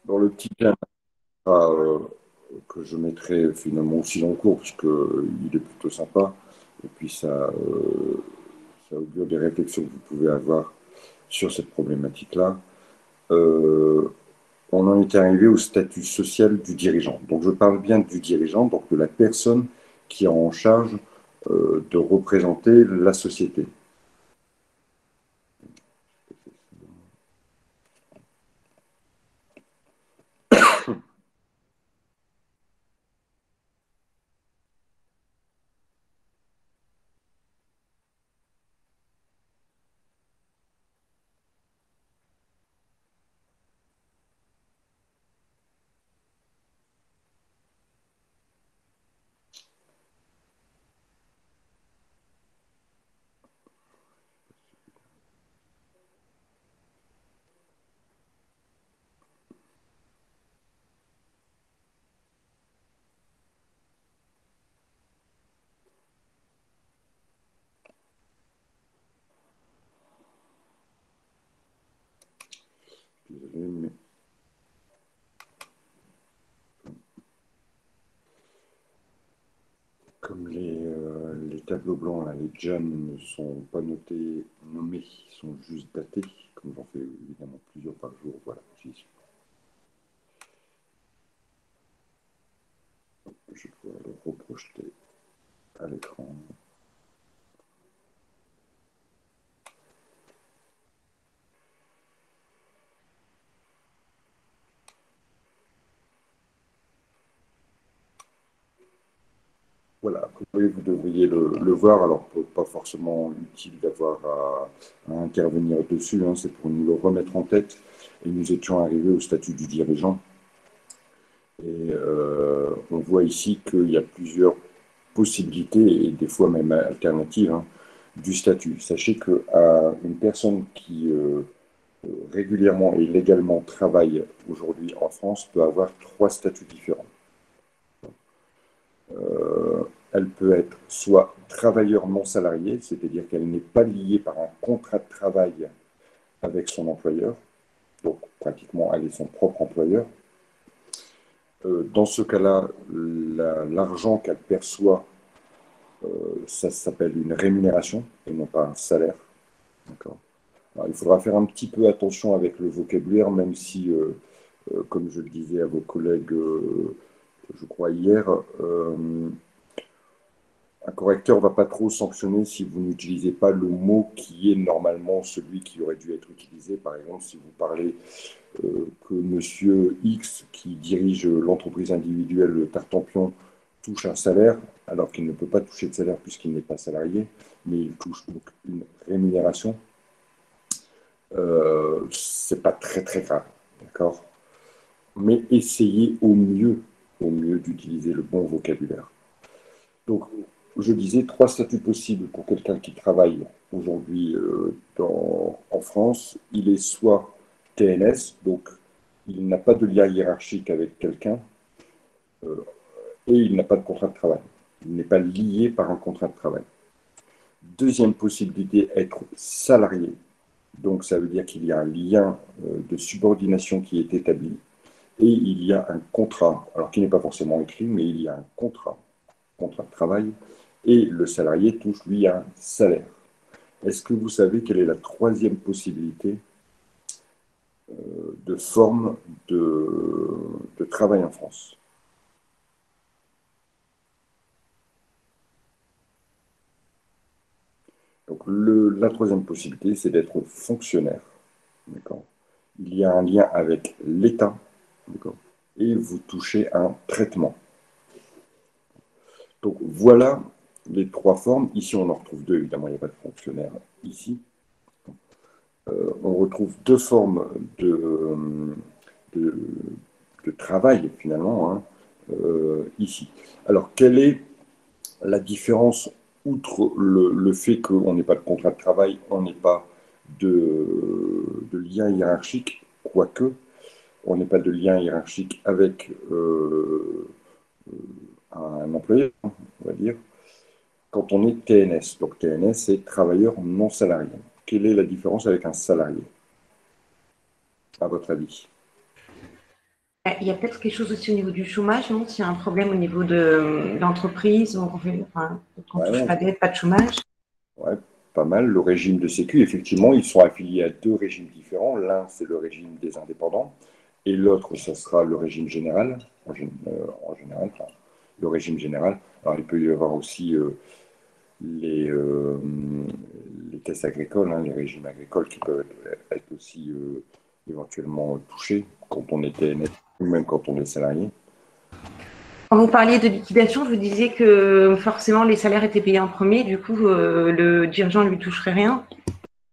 Dans le petit cas que je mettrai finalement aussi dans le cours, parce qu'il est plutôt sympa, et puis ça augure des réflexions que vous pouvez avoir sur cette problématique-là. Euh, on en était arrivé au statut social du dirigeant. Donc je parle bien du dirigeant, donc de la personne qui est en charge de représenter la société. Désolé, mais comme les tableaux blancs, là, les jams ne sont pas notés, nommés, ils sont juste datés, comme j'en fais évidemment plusieurs par jour, voilà, j'y suis. Je vais pouvoir le reprojeter à l'écran. Voilà, après, vous devriez le voir, alors pas forcément utile d'avoir à intervenir dessus, hein, c'est pour nous le remettre en tête. Et nous étions arrivés au statut du dirigeant. Et on voit ici qu'il y a plusieurs possibilités, et des fois même alternatives, hein, du statut. Sachez qu'une personne qui régulièrement et légalement travaille aujourd'hui en France peut avoir trois statuts différents. Elle peut être soit travailleur non salarié, c'est-à-dire qu'elle n'est pas liée par un contrat de travail avec son employeur, donc pratiquement elle est son propre employeur. Dans ce cas-là, l'argent qu'elle perçoit, ça s'appelle une rémunération et non pas un salaire. D'accord. Alors, il faudra faire un petit peu attention avec le vocabulaire, même si, comme je le disais à vos collègues, je crois hier, un correcteur ne va pas trop sanctionner si vous n'utilisez pas le mot qui est normalement celui qui aurait dû être utilisé. Par exemple, si vous parlez que Monsieur X, qui dirige l'entreprise individuelle Tartampion, touche un salaire, alors qu'il ne peut pas toucher de salaire puisqu'il n'est pas salarié, mais il touche donc une rémunération, c'est pas très très grave, d'accord. Mais essayez au mieux d'utiliser le bon vocabulaire. Donc, je disais trois statuts possibles pour quelqu'un qui travaille aujourd'hui en France. Il est soit TNS, donc il n'a pas de lien hiérarchique avec quelqu'un et il n'a pas de contrat de travail. Il n'est pas lié par un contrat de travail. Deuxième possibilité, être salarié. Donc, ça veut dire qu'il y a un lien de subordination qui est établi et il y a un contrat, alors qui n'est pas forcément écrit, mais il y a un contrat de travail, et le salarié touche, lui, un salaire. Est-ce que vous savez quelle est la troisième possibilité de forme de travail en France? Donc, la troisième possibilité, c'est d'être fonctionnaire. D'accord. Il y a un lien avec l'État, d'accord, et vous touchez un traitement. Donc, voilà les trois formes. Ici, on en retrouve deux, évidemment, il n'y a pas de fonctionnaire ici. On retrouve deux formes de, de travail, finalement, hein, ici. Alors, quelle est la différence, outre le fait qu'on n'ait pas de contrat de travail, on n'ait pas de lien hiérarchique, quoique, on n'ait pas de lien hiérarchique avec un employé, on va dire, quand on est TNS. Donc TNS, c'est travailleur non salarié. Quelle est la différence avec un salarié, à votre avis? Il y a peut-être quelque chose aussi au niveau du chômage, non? S'il y a un problème au niveau de l'entreprise, qu'on touche Ouais, pas d'aide, pas de chômage. ouais, pas mal. Le régime de sécu, effectivement, ils sont affiliés à deux régimes différents. L'un, c'est le régime des indépendants, et l'autre, ça sera le régime général, en général, enfin, le régime général. Alors, il peut y avoir aussi les, euh, les caisses agricoles, hein, les régimes agricoles qui peuvent être aussi éventuellement touchés quand on est TNS ou même quand on est salarié. Quand vous parliez de liquidation, je vous disais que forcément les salaires étaient payés en premier, du coup le dirigeant ne lui toucherait rien.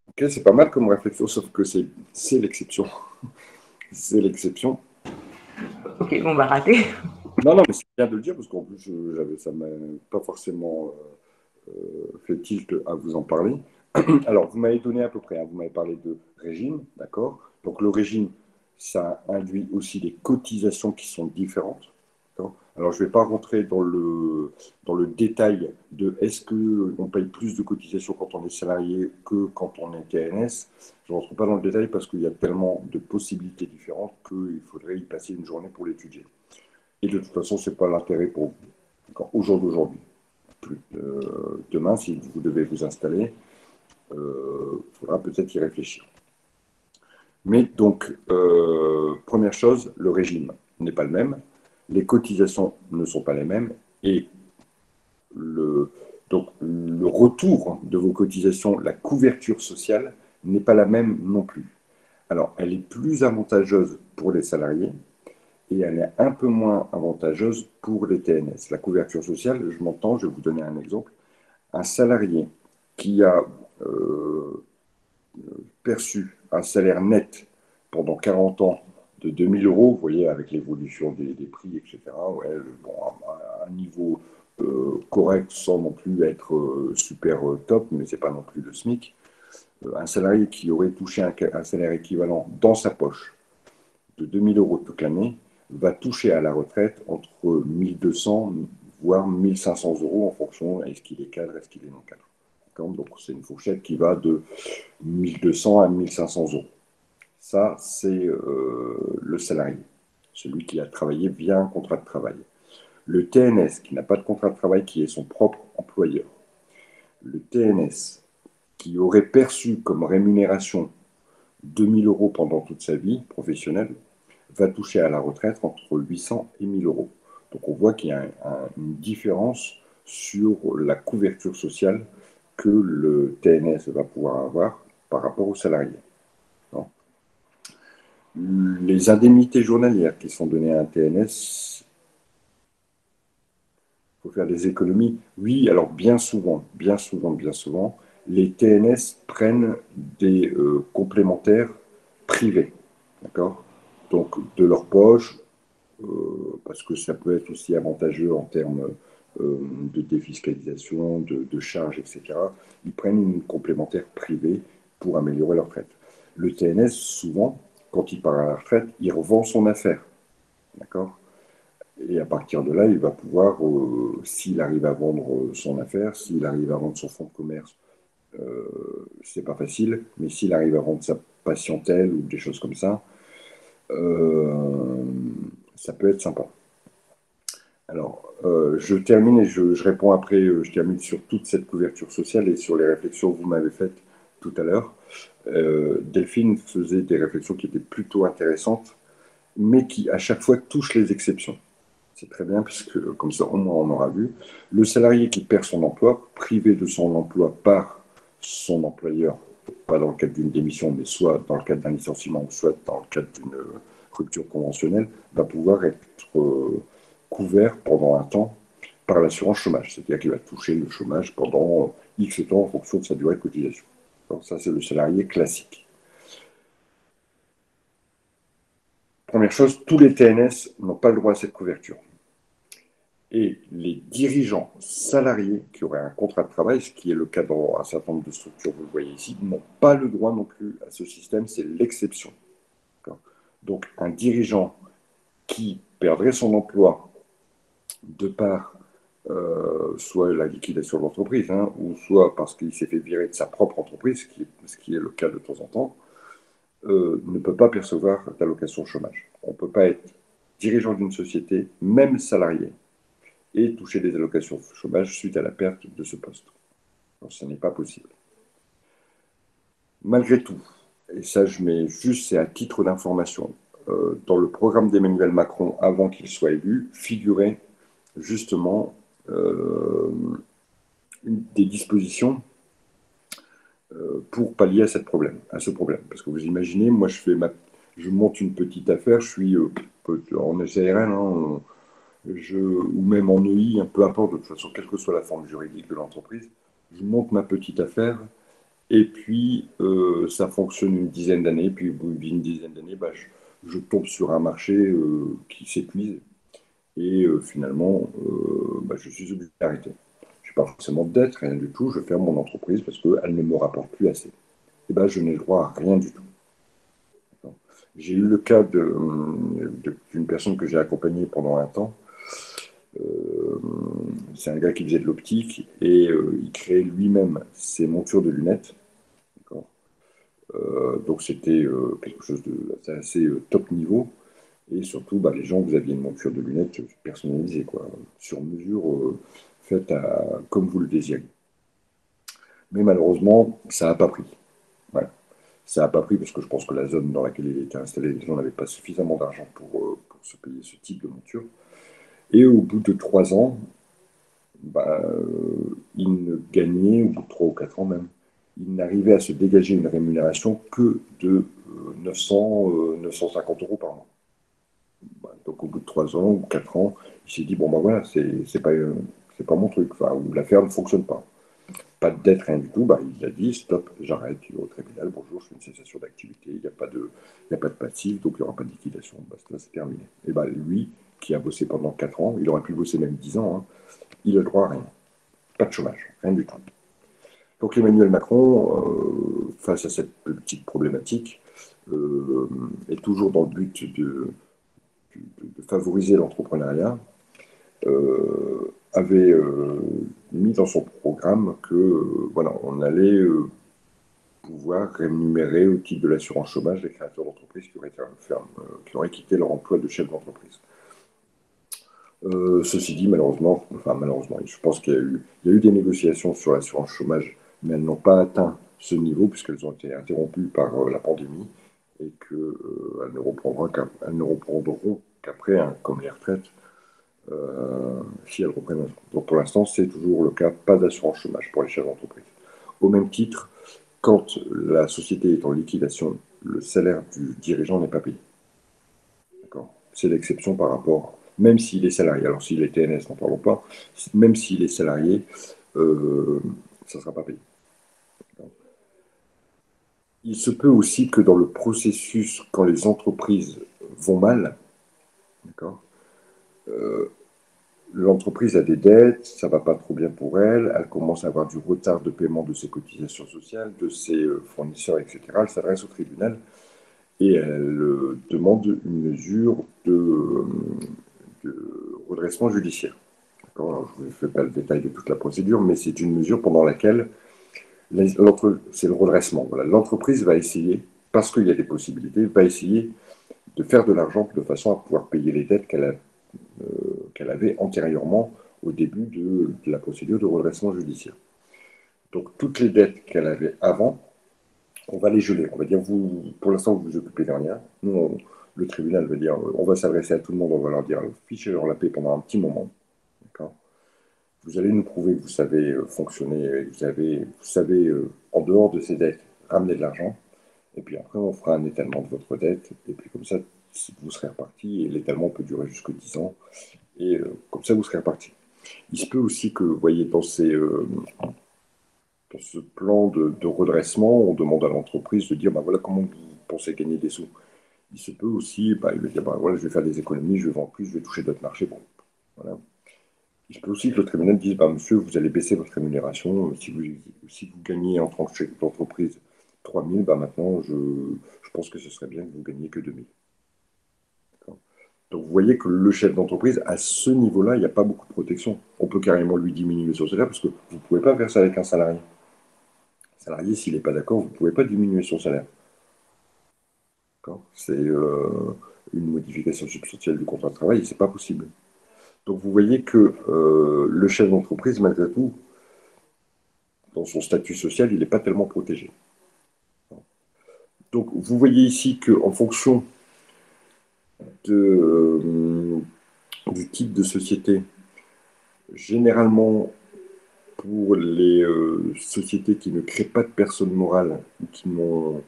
Ok, c'est pas mal comme réflexion, sauf que c'est l'exception. C'est l'exception. Ok, bon bah raté. Non, non, mais c'est bien de le dire parce qu'en plus, ça m'a pas forcément fait tilt à vous en parler. Alors, vous m'avez donné à peu près, hein, vous m'avez parlé de régime, d'accord? Donc, le régime, ça induit aussi des cotisations qui sont différentes. Alors, je ne vais pas rentrer dans le détail de est-ce qu'on paye plus de cotisations quand on est salarié que quand on est TNS. Je ne rentre pas dans le détail parce qu'il y a tellement de possibilités différentes qu'il faudrait y passer une journée pour l'étudier. Et de toute façon, ce n'est pas l'intérêt pour vous, au jour d'aujourd'hui. Demain, si vous devez vous installer, il faudra peut-être y réfléchir. Mais donc, première chose, le régime n'est pas le même, les cotisations ne sont pas les mêmes, et le, donc, le retour de vos cotisations, la couverture sociale, n'est pas la même non plus. Alors, elle est plus avantageuse pour les salariés et elle est un peu moins avantageuse pour les TNS. La couverture sociale, je m'entends, je vais vous donner un exemple. Un salarié qui a perçu un salaire net pendant 40 ans de 2000 euros, vous voyez, avec l'évolution des prix, etc., ouais, bon, un niveau correct sans non plus être super top, mais c'est pas non plus le SMIC. Un salarié qui aurait touché un salaire équivalent dans sa poche de 2000 euros toute l'année va toucher à la retraite entre 1200 voire 1500 euros en fonction est-ce qu'il est cadre, est-ce qu'il est non cadre. Donc c'est une fourchette qui va de 1200 à 1500 euros. Ça, c'est le salarié, celui qui a travaillé via un contrat de travail. Le TNS, qui n'a pas de contrat de travail, qui est son propre employeur. Le TNS, qui aurait perçu comme rémunération 2000 euros pendant toute sa vie professionnelle, va toucher à la retraite entre 800 et 1000 euros. Donc on voit qu'il y a une différence sur la couverture sociale que le TNS va pouvoir avoir par rapport aux salariés. Non. Les indemnités journalières qui sont données à un TNS, il faut faire des économies. Oui, alors bien souvent, les TNS prennent des complémentaires privés, d'accord? Donc de leur poche, parce que ça peut être aussi avantageux en termes de défiscalisation, de charges, etc. Ils prennent une complémentaire privée pour améliorer leur retraite. Le TNS, souvent, quand il part à la retraite, il revend son affaire. D'accord? Et à partir de là, il va pouvoir, s'il arrive à vendre son affaire, s'il arrive à vendre son fonds de commerce, c'est pas facile, mais s'il arrive à vendre sa patientèle ou des choses comme euh, ça peut être sympa. Alors, je termine et je réponds après, je termine sur toute cette couverture sociale et sur les réflexions que vous m'avez faites tout à l'heure. Delphine faisait des réflexions qui étaient plutôt intéressantes, mais qui à chaque fois touchent les exceptions. C'est très bien, puisque comme ça, au moins, on aura vu. Le salarié qui perd son emploi, privé de son emploi par son employeur, pas dans le cadre d'une démission, mais soit dans le cadre d'un licenciement, soit dans le cadre d'une rupture conventionnelle, va pouvoir être couvert pendant un temps par l'assurance chômage. C'est-à-dire qu'il va toucher le chômage pendant X temps en fonction de sa durée de cotisation. Donc ça, c'est le salarié classique. Première chose, tous les TNS n'ont pas le droit à cette couverture. Et les dirigeants salariés qui auraient un contrat de travail, ce qui est le cas dans un certain nombre de structures, vous le voyez ici, n'ont pas le droit non plus à ce système, c'est l'exception. Donc un dirigeant qui perdrait son emploi de par soit la liquidation de l'entreprise, hein, ou soit parce qu'il s'est fait virer de sa propre entreprise, ce qui est le cas de temps en temps, ne peut pas percevoir d'allocation chômage. On ne peut pas être dirigeant d'une société, même salarié, et toucher des allocations chômage suite à la perte de ce poste. Donc, ce n'est pas possible. Malgré tout, et ça je mets juste, c'est à titre d'information, dans le programme d'Emmanuel Macron avant qu'il soit élu, figurait justement des dispositions pour pallier à ce problème. Parce que vous imaginez, moi je monte une petite affaire, je suis en SARL, hein, ou même en EI, peu importe, de toute façon, quelle que soit la forme juridique de l'entreprise, je monte ma petite affaire, et puis ça fonctionne une dizaine d'années, puis au bout d'une dizaine d'années, bah, je tombe sur un marché qui s'épuise, et finalement, bah, je suis obligé d'arrêter. Je n'ai pas forcément de dette, rien du tout, je ferme mon entreprise parce qu'elle ne me rapporte plus assez. Et ben, je n'ai le droit à rien du tout. J'ai eu le cas d'une personne que j'ai accompagnée pendant un temps. Euh, c'est un gars qui faisait de l'optique et il créait lui-même ses montures de lunettes. Donc c'était quelque chose de assez top niveau. Et surtout, bah, les gens, vous aviez une monture de lunettes personnalisée, quoi, sur mesure, faite comme vous le désirez. Mais malheureusement, ça n'a pas pris. Voilà. Ça n'a pas pris parce que je pense que la zone dans laquelle il était installé, les gens n'avaient pas suffisamment d'argent pour se payer ce type de monture. Et au bout de 3 ans, bah, il ne gagnait, au bout de 3 ou 4 ans même, il n'arrivait à se dégager une rémunération que de 950 euros par mois. Bah, donc au bout de 3 ans ou 4 ans, il s'est dit, bon ben voilà, c'est pas mon truc, enfin, l'affaire ne fonctionne pas. Pas de dette, rien du tout, bah, il a dit stop, j'arrête, il va au tribunal, bonjour, je fais une cessation d'activité, il n'y a pas de passif, donc il n'y aura pas de liquidation, basta, c'est terminé. Et bah, lui, qui a bossé pendant 4 ans, il aurait pu bosser même 10 ans, hein, il a le droit à rien, pas de chômage, rien du tout. Donc Emmanuel Macron, face à cette petite problématique, est toujours dans le but de favoriser l'entrepreneuriat, avait mis dans son programme que voilà, on allait pouvoir rémunérer au titre de l'assurance chômage les créateurs d'entreprises qui auraient quitté leur emploi de chef d'entreprise. Ceci dit, malheureusement, je pense qu'il y a eu des négociations sur l'assurance chômage, mais elles n'ont pas atteint ce niveau puisqu'elles ont été interrompues par la pandémie et qu'elles ne reprendront qu'après, hein, comme les retraites, si elles reprennent un jour. Donc pour l'instant, c'est toujours le cas, pas d'assurance chômage pour les chefs d'entreprise. Au même titre, quand la société est en liquidation, le salaire du dirigeant n'est pas payé. D'accord. C'est l'exception par rapport, même s'il est salarié. Alors s'il est TNS, n'en parlons pas. Même s'il est salarié, ça ne sera pas payé. Il se peut aussi que dans le processus, quand les entreprises vont mal, d'accord, l'entreprise a des dettes, ça ne va pas trop bien pour elle, elle commence à avoir du retard de paiement de ses cotisations sociales, de ses fournisseurs, etc. Elle s'adresse au tribunal et elle demande une mesure de redressement judiciaire. Alors, je ne fais pas le détail de toute la procédure, mais c'est une mesure pendant laquelle c'est le redressement. Voilà. L'entreprise va essayer, parce qu'il y a des possibilités, va essayer de faire de l'argent de façon à pouvoir payer les dettes qu'elle avait antérieurement au début de la procédure de redressement judiciaire. Donc toutes les dettes qu'elle avait avant, on va les geler. On va dire, vous, pour l'instant, vous vous occupez de rien. Nous, le tribunal va dire, on va s'adresser à tout le monde, on va leur dire, fichez-leur la paix pendant un petit moment. D'accord. Vous allez nous prouver que vous savez fonctionner, vous savez, en dehors de ces dettes, ramener de l'argent. Et puis après, on fera un étalement de votre dette. Et puis comme ça, vous serez reparti. Et l'étalement peut durer jusqu'à 10 ans. Et comme ça, vous serez reparti. Il se peut aussi que, vous voyez, dans ce plan de redressement, on demande à l'entreprise de dire, bah, voilà comment vous pensez gagner des sous. Il se peut aussi, bah, il va dire, bah, voilà, je vais faire des économies, je vais vendre plus, je vais toucher d'autres marchés. Bon, voilà. Il se peut aussi que le tribunal dise, bah, monsieur, vous allez baisser votre rémunération. Si vous gagnez en tant que chef d'entreprise 3 000, bah, maintenant, je pense que ce serait bien que vous ne gagniez que 2 000. Donc vous voyez que le chef d'entreprise, à ce niveau-là, il n'y a pas beaucoup de protection. On peut carrément lui diminuer son salaire parce que vous ne pouvez pas faire ça avec un salarié. Un salarié, s'il n'est pas d'accord, vous ne pouvez pas diminuer son salaire. C'est une modification substantielle du contrat de travail, ce n'est pas possible. Donc vous voyez que le chef d'entreprise, malgré tout, dans son statut social, il n'est pas tellement protégé. Donc vous voyez ici qu'en fonction du type de société, généralement pour les sociétés qui ne créent pas de personnes morales ou qui n'ont,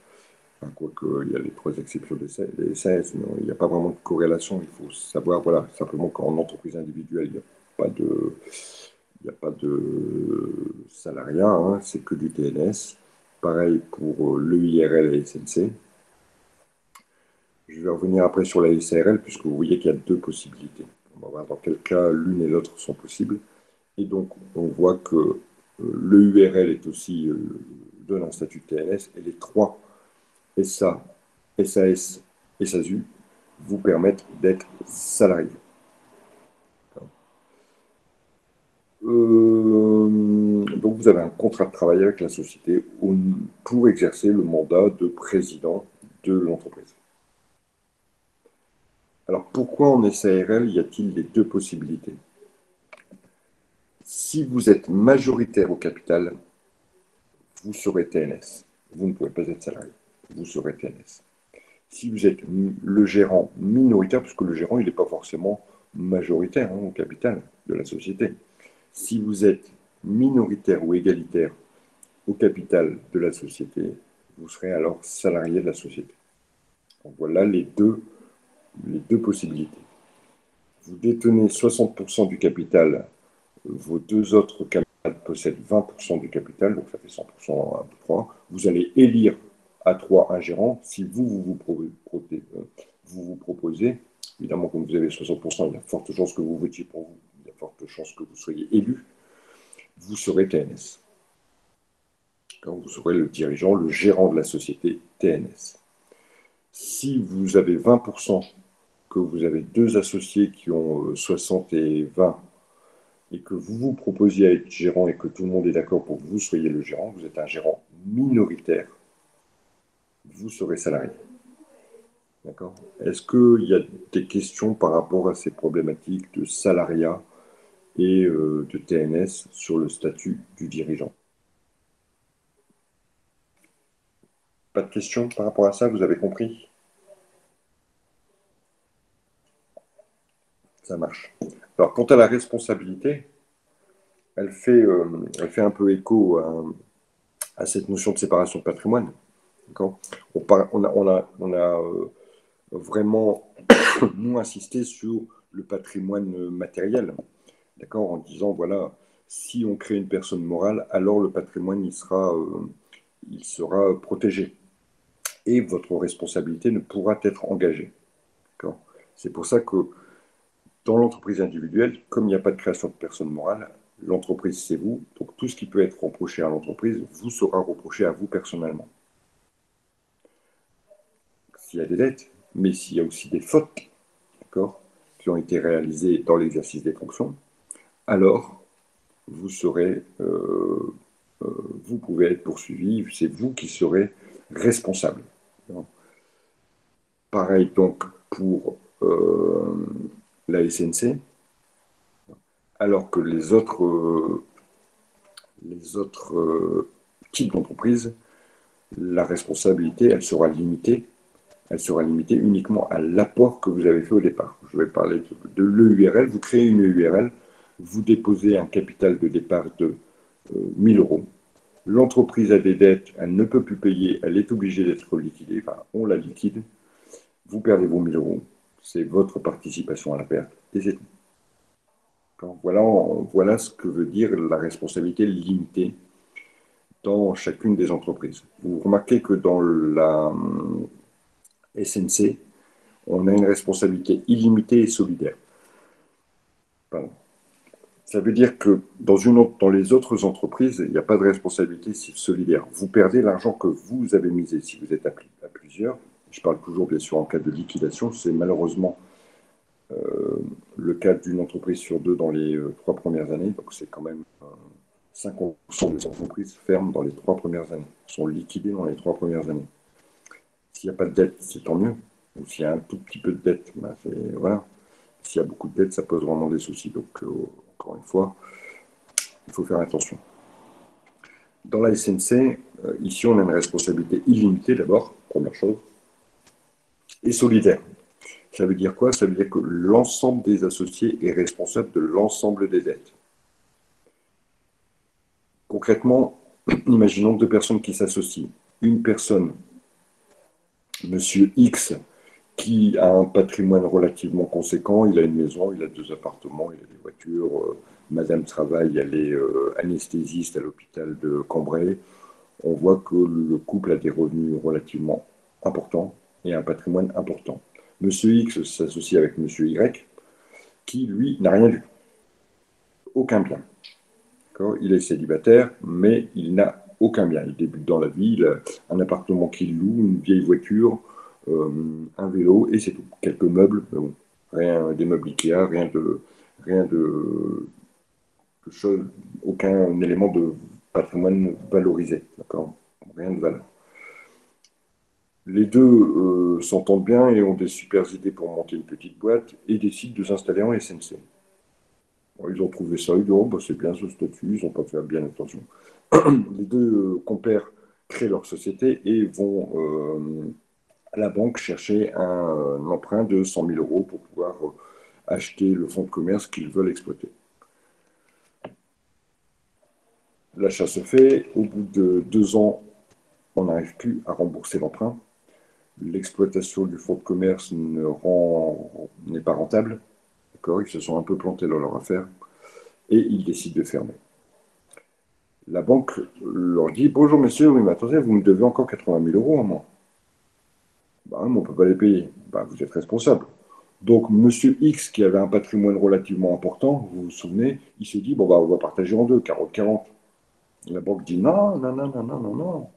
enfin, quoique il y a les trois exceptions des SAS, mais il n'y a pas vraiment de corrélation. Il faut savoir, voilà, simplement qu'en entreprise individuelle, il n'y a pas de salariat, hein, c'est que du TNS. Pareil pour l'EIRL et SNC. Je vais revenir après sur la SARL, puisque vous voyez qu'il y a deux possibilités. On va voir dans quel cas l'une et l'autre sont possibles. Et donc, on voit que l'EURL est aussi donne un statut de TNS, et les trois SA, SAS et SASU vous permettent d'être salarié. Donc, vous avez un contrat de travail avec la société pour exercer le mandat de président de l'entreprise. Alors, pourquoi en SARL y a-t-il les deux possibilités? Si vous êtes majoritaire au capital, vous serez TNS. Vous ne pouvez pas être salarié. Vous serez TNS. Si vous êtes le gérant minoritaire, puisque le gérant, il n'est pas forcément majoritaire au capital de la société. Si vous êtes minoritaire ou égalitaire au capital de la société, vous serez alors salarié de la société. Donc voilà les deux possibilités. Vous détenez 60% du capital, vos deux autres camarades possèdent 20% du capital, donc ça fait 100% à 3. Vous allez élire à 3 un gérant. Si vous proposez, évidemment, comme vous avez 60%, il y a de fortes chances que vous votiez pour vous, il y a de fortes chances que vous soyez élu, vous serez TNS. Quand vous serez le dirigeant, le gérant de la société TNS. Si vous avez 20%, que vous avez deux associés qui ont 60 et 20, et que vous vous proposiez à être gérant et que tout le monde est d'accord pour que vous soyez le gérant, vous êtes un gérant minoritaire, vous serez salarié. D'accord? Est-ce qu'il y a des questions par rapport à ces problématiques de salariat et de TNS sur le statut du dirigeant? Pas de questions par rapport à ça, vous avez compris? Ça marche. Alors, quant à la responsabilité, elle fait un peu écho à cette notion de séparation de patrimoine. On a vraiment, nous, insisté sur le patrimoine matériel, d'accord, en disant, voilà, si on crée une personne morale, alors le patrimoine, il sera protégé. Et votre responsabilité ne pourra être engagée. C'est pour ça que dans l'entreprise individuelle, comme il n'y a pas de création de personne morale, l'entreprise, c'est vous. Donc, tout ce qui peut être reproché à l'entreprise vous sera reproché à vous personnellement. S'il y a des dettes, mais s'il y a aussi des fautes, d'accord, qui ont été réalisées dans l'exercice des fonctions, alors vous pouvez être poursuivi, c'est vous qui serez responsable. Pareil donc pour la SNC, alors que les autres types d'entreprises, la responsabilité, elle sera limitée uniquement à l'apport que vous avez fait au départ. Je vais parler de l'EURL. Vous créez une EURL, vous déposez un capital de départ de 1 000 euros. L'entreprise a des dettes, elle ne peut plus payer, elle est obligée d'être liquidée. Enfin, on la liquide. Vous perdez vos 1 000 euros. C'est votre participation à la perte. Et c'est tout. Voilà ce que veut dire la responsabilité limitée dans chacune des entreprises. Vous remarquez que dans la SNC, on a une responsabilité illimitée et solidaire. Pardon. Ça veut dire que dans les autres entreprises, il n'y a pas de responsabilité solidaire. Vous perdez l'argent que vous avez misé si vous êtes à plusieurs. Je parle toujours, bien sûr, en cas de liquidation. C'est malheureusement le cas d'une entreprise sur deux dans les 3 premières années. Donc, c'est quand même 50% des entreprises ferment dans les 3 premières années, sont liquidées dans les 3 premières années. S'il n'y a pas de dette, c'est tant mieux. Ou s'il y a un tout petit peu de dette, ben voilà. S'il y a beaucoup de dettes, ça pose vraiment des soucis. Donc, encore une fois, il faut faire attention. Dans la SNC, ici, on a une responsabilité illimitée d'abord, première chose, et solidaire. Ça veut dire quoi? Ça veut dire que l'ensemble des associés est responsable de l'ensemble des dettes. Concrètement, imaginons deux personnes qui s'associent. Une personne, Monsieur X, qui a un patrimoine relativement conséquent, il a une maison, il a 2 appartements, il a des voitures, Madame travaille, elle est anesthésiste à l'hôpital de Cambrai. On voit que le couple a des revenus relativement importants et un patrimoine important. Monsieur X s'associe avec Monsieur Y, qui, lui, n'a rien du tout, aucun bien. Il est célibataire, mais il n'a aucun bien. Il débute dans la vie, il a un appartement qu'il loue, une vieille voiture, un vélo, et c'est tout. Quelques meubles, mais bon, rien des meubles Ikea, rien de chose, aucun élément de patrimoine valorisé, d'accord? Rien de valeur. Les deux s'entendent bien et ont des super idées pour monter une petite boîte et décident de s'installer en SNC. Bon, ils ont trouvé ça, ils disent, oh, bah, c'est bien ce statut, ils n'ont pas fait bien attention. Les deux compères créent leur société et vont à la banque chercher un emprunt de 100 000 euros pour pouvoir acheter le fonds de commerce qu'ils veulent exploiter. L'achat se fait, au bout de 2 ans, on n'arrive plus à rembourser l'emprunt. L'exploitation du fonds de commerce n'est pas rentable. Ils se sont un peu plantés dans leur affaire et ils décident de fermer. La banque leur dit, bonjour messieurs, oui, mais attendez, vous me devez encore 80 000 euros à moi. Bah, on ne peut pas les payer. Bah, vous êtes responsable. Donc, monsieur X, qui avait un patrimoine relativement important, vous vous souvenez, il se dit, bon, bah, on va partager en deux, 40-40. La banque dit, non, non, non, non, non, non, non.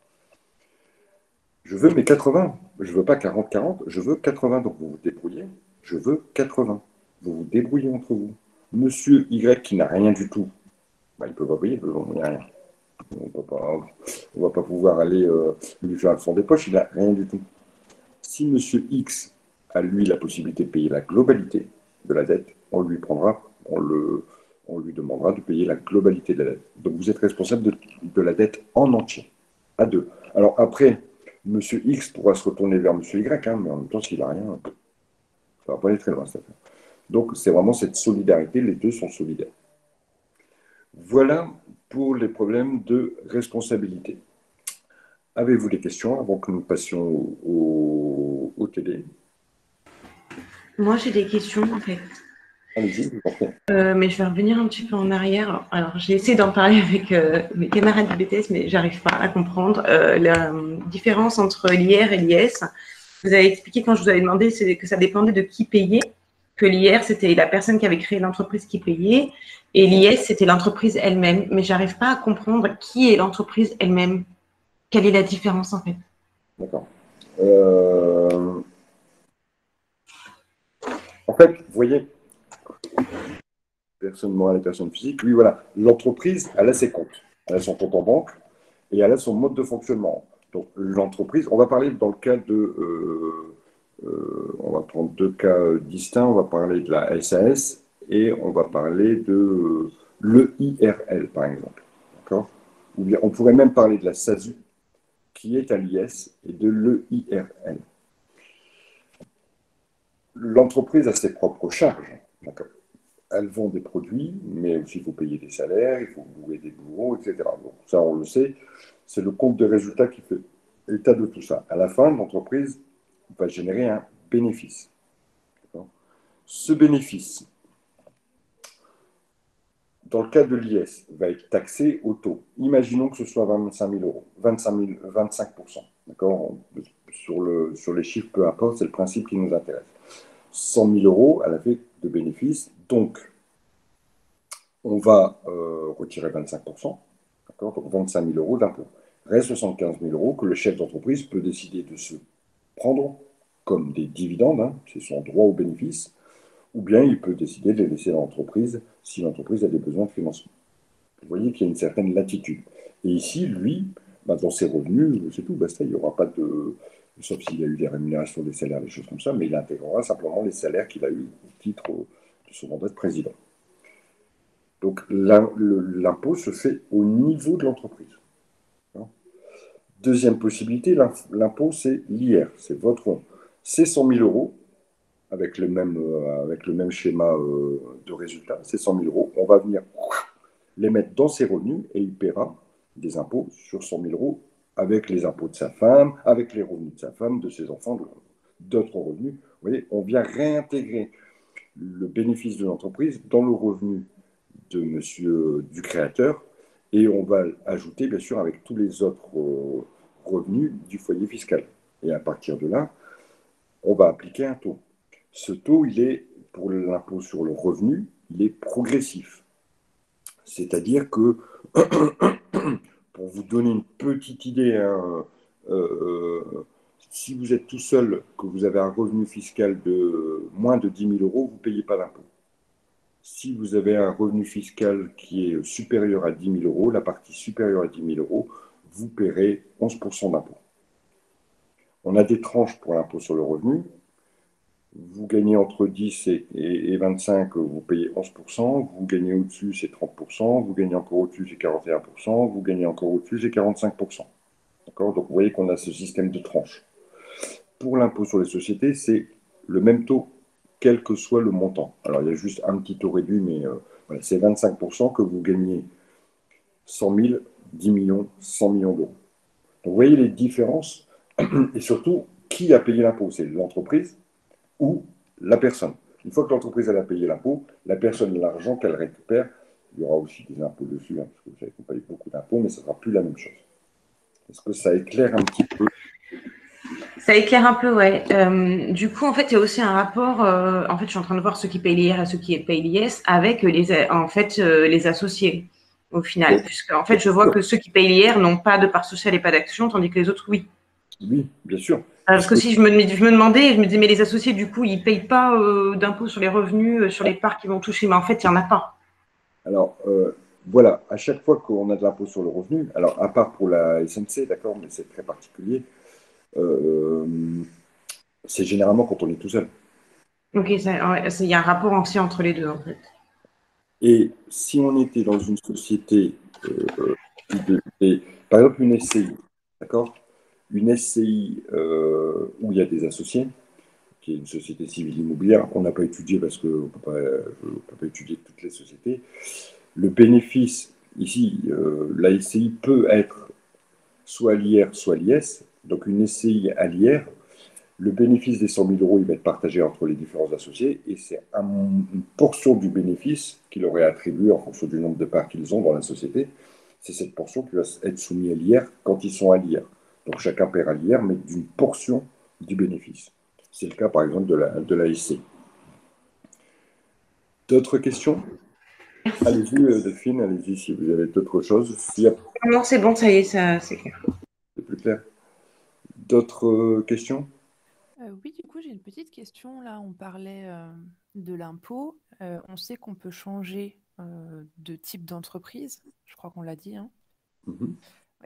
Je veux mes 80. Je ne veux pas 40-40, je veux 80. Donc, vous vous débrouillez. Je veux 80. Vous vous débrouillez entre vous. Monsieur Y, qui n'a rien du tout, bah, il ne peut pas payer, il n'y a rien. On ne va pas pouvoir aller lui faire le fond des poches, il n'a rien du tout. Si Monsieur X a, lui, la possibilité de payer la globalité de la dette, on lui demandera de payer la globalité de la dette. Donc vous êtes responsable de la dette en entier, à deux. Alors après, Monsieur X pourra se retourner vers Monsieur Y, mais en même temps, s'il n'a rien, ça ne va pas aller très loin, cette affaire. Donc c'est vraiment cette solidarité, les deux sont solidaires. Voilà pour les problèmes de responsabilité. Avez-vous des questions avant que nous passions au TD? Moi, j'ai des questions, en fait. Allez-y, je vous en prie. Mais je vais revenir un petit peu en arrière. Alors, j'ai essayé d'en parler avec mes camarades du BTS, mais j'arrive pas à comprendre la différence entre l'IR et l'IS. Vous avez expliqué quand je vous avais demandé que ça dépendait de qui payait, que l'IR, c'était la personne qui avait créé l'entreprise qui payait, et l'IS, c'était l'entreprise elle-même. Mais j'arrive pas à comprendre qui est l'entreprise elle-même. Quelle est la différence, en fait? D'accord. En fait, vous voyez, personne morale et personne physique, lui, voilà, l'entreprise, elle a ses comptes. Elle a son compte en banque et elle a son mode de fonctionnement. Donc, l'entreprise, on va parler dans le cas de. On va prendre deux cas distincts. On va parler de la SAS et on va parler de l'EIRL, par exemple. D'accord? Ou bien on pourrait même parler de la SASU, qui est à l'IS, et de l'EIRL. L'entreprise a ses propres charges. D'accord? Elle vend des produits, mais aussi il faut payer des salaires, il faut louer des bureaux, etc. Donc ça, on le sait, c'est le compte de résultats qui fait état de tout ça. À la fin, l'entreprise va générer un bénéfice. Ce bénéfice, dans le cas de l'IS, va être taxé au taux. Imaginons que ce soit 25 000 euros, 25%. D'accord? Sur les chiffres, peu importe, c'est le principe qui nous intéresse. 100 000 euros à la fait de bénéfice, donc on va retirer 25%, d'accord? Donc 25 000 euros d'impôt. Reste 75 000 euros que le chef d'entreprise peut décider de se prendre comme des dividendes, hein, c'est son droit au bénéfice, ou bien il peut décider de les laisser à l'entreprise si l'entreprise a des besoins de financement. Vous voyez qu'il y a une certaine latitude. Et ici, lui, bah, dans ses revenus, c'est tout, basta, il n'y aura pas de... sauf s'il y a eu des rémunérations des salaires, des choses comme ça, mais il intégrera simplement les salaires qu'il a eus au titre de son mandat de président. Donc l'impôt se fait au niveau de l'entreprise. Deuxième possibilité, l'impôt, c'est l'IR, c'est votre, c'est 100 000 euros avec le même schéma de résultat, c'est 100 000 euros. On va venir les mettre dans ses revenus et il paiera des impôts sur 100 000 euros avec les impôts de sa femme, avec les revenus de sa femme, de ses enfants, d'autres revenus. Vous voyez, on vient réintégrer le bénéfice de l'entreprise dans le revenu de monsieur du créateur et on va ajouter bien sûr avec tous les autres revenus du foyer fiscal. Et à partir de là, on va appliquer un taux. Ce taux, il est, pour l'impôt sur le revenu, il est progressif. C'est-à-dire que, pour vous donner une petite idée, hein, si vous êtes tout seul, que vous avez un revenu fiscal de moins de 10 000 euros, vous ne payez pas d'impôt. Si vous avez un revenu fiscal qui est supérieur à 10 000 euros, la partie supérieure à 10 000 euros, vous paierez 11% d'impôt. On a des tranches pour l'impôt sur le revenu. Vous gagnez entre 10 et 25, vous payez 11%. Vous gagnez au-dessus, c'est 30%. Vous gagnez encore au-dessus, c'est 41%. Vous gagnez encore au-dessus, c'est 45%. D'accord ? Donc, vous voyez qu'on a ce système de tranches. Pour l'impôt sur les sociétés, c'est le même taux, quel que soit le montant. Alors, il y a juste un petit taux réduit, mais voilà, c'est 25% que vous gagnez 100 000, 10 millions, 100 millions d'euros. Donc, vous voyez les différences. Et surtout, qui a payé l'impôt? C'est l'entreprise ou la personne. Une fois que l'entreprise a payé l'impôt, la personne, l'argent qu'elle récupère, il y aura aussi des impôts dessus, hein, parce que vous avez payé beaucoup d'impôts, mais ce ne sera plus la même chose. Est-ce que ça éclaire un petit peu? Ça éclaire un peu, ouais. Du coup, en fait, il y a aussi un rapport. En fait, je suis en train de voir ceux qui payent l'IR et ceux qui payent l'IS avec les associés, au final. Oui, Puisque, en fait, je vois que ceux qui payent l'IR n'ont pas de part sociale et pas d'action, tandis que les autres, oui. oui, bien sûr. Parce que si je me demandais, je me disais, mais les associés, du coup, ils ne payent pas d'impôts sur les revenus, sur les parts qu'ils vont toucher. Mais en fait, il n'y en a pas. Alors, voilà, à chaque fois qu'on a de l'impôt sur le revenu, alors à part pour la SNC, d'accord, mais c'est très particulier, euh, c'est généralement quand on est tout seul. Ok, il y a un rapport aussi entre les deux, en fait. Et si on était dans une société, par exemple une SCI, d'accord? Une SCI où il y a des associés, qui est une société civile immobilière, on n'a pas étudié parce qu'on ne peut pas étudier toutes les sociétés. Le bénéfice, ici, la SCI peut être soit l'IR, soit l'IS. Donc une SCI à l'IR, le bénéfice des 100 000 euros, il va être partagé entre les différents associés et c'est une portion du bénéfice qu'il aurait attribué en fonction du nombre de parts qu'ils ont dans la société. C'est cette portion qui va être soumise à l'IR quand ils sont à l'IR. Donc chacun paiera l'IR, mais d'une portion du bénéfice. C'est le cas, par exemple, de la SCI. D'autres questions? Allez-y, Delphine, allez-y si vous avez d'autres choses. S'il y a... Non, c'est bon, ça y est, ça, c'est clair. C'est plus clair. D'autres questions? Oui, du coup, j'ai une petite question. Là, on parlait de l'impôt. On sait qu'on peut changer de type d'entreprise. Je crois qu'on l'a dit, hein. Mhm.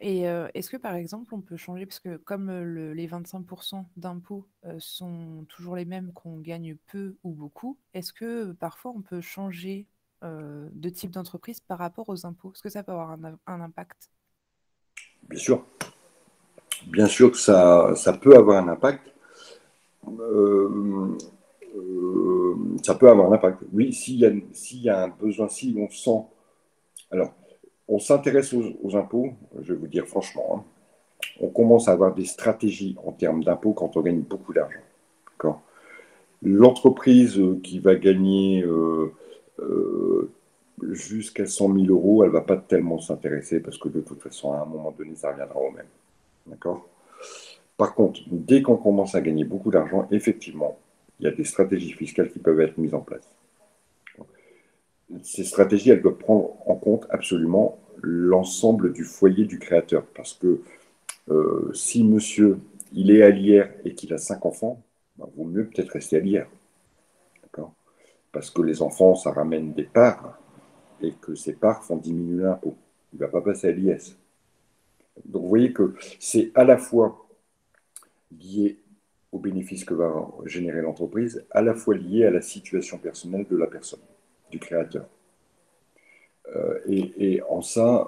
Et est-ce que, par exemple, on peut changer, parce que comme les 25% d'impôts sont toujours les mêmes qu'on gagne peu ou beaucoup, est-ce que parfois on peut changer de type d'entreprise par rapport aux impôts? Est-ce que ça peut avoir un impact? Bien sûr. Bien sûr que ça peut avoir un impact. Euh, Ça peut avoir un impact. Oui, s'il y a un besoin, si on sent. Alors, on s'intéresse aux impôts, je vais vous dire franchement, hein, on commence à avoir des stratégies en termes d'impôts quand on gagne beaucoup d'argent. D'accord. L'entreprise qui va gagner jusqu'à 100 000 euros, elle ne va pas tellement s'intéresser parce que de toute façon, à un moment donné, ça reviendra au même. D'accord. Par contre, dès qu'on commence à gagner beaucoup d'argent, effectivement, il y a des stratégies fiscales qui peuvent être mises en place. Ces stratégies, elles doivent prendre en compte absolument l'ensemble du foyer du créateur. Parce que si monsieur, il est à l'IR et qu'il a 5 enfants, ben, vaut mieux peut-être rester à l'IR. Parce que les enfants, ça ramène des parts et que ces parts font diminuer l'impôt. Il ne va pas passer à l'IS. Donc vous voyez que c'est à la fois, lié au bénéfice que va générer l'entreprise, à la fois lié à la situation personnelle de la personne, du créateur. Et en ça,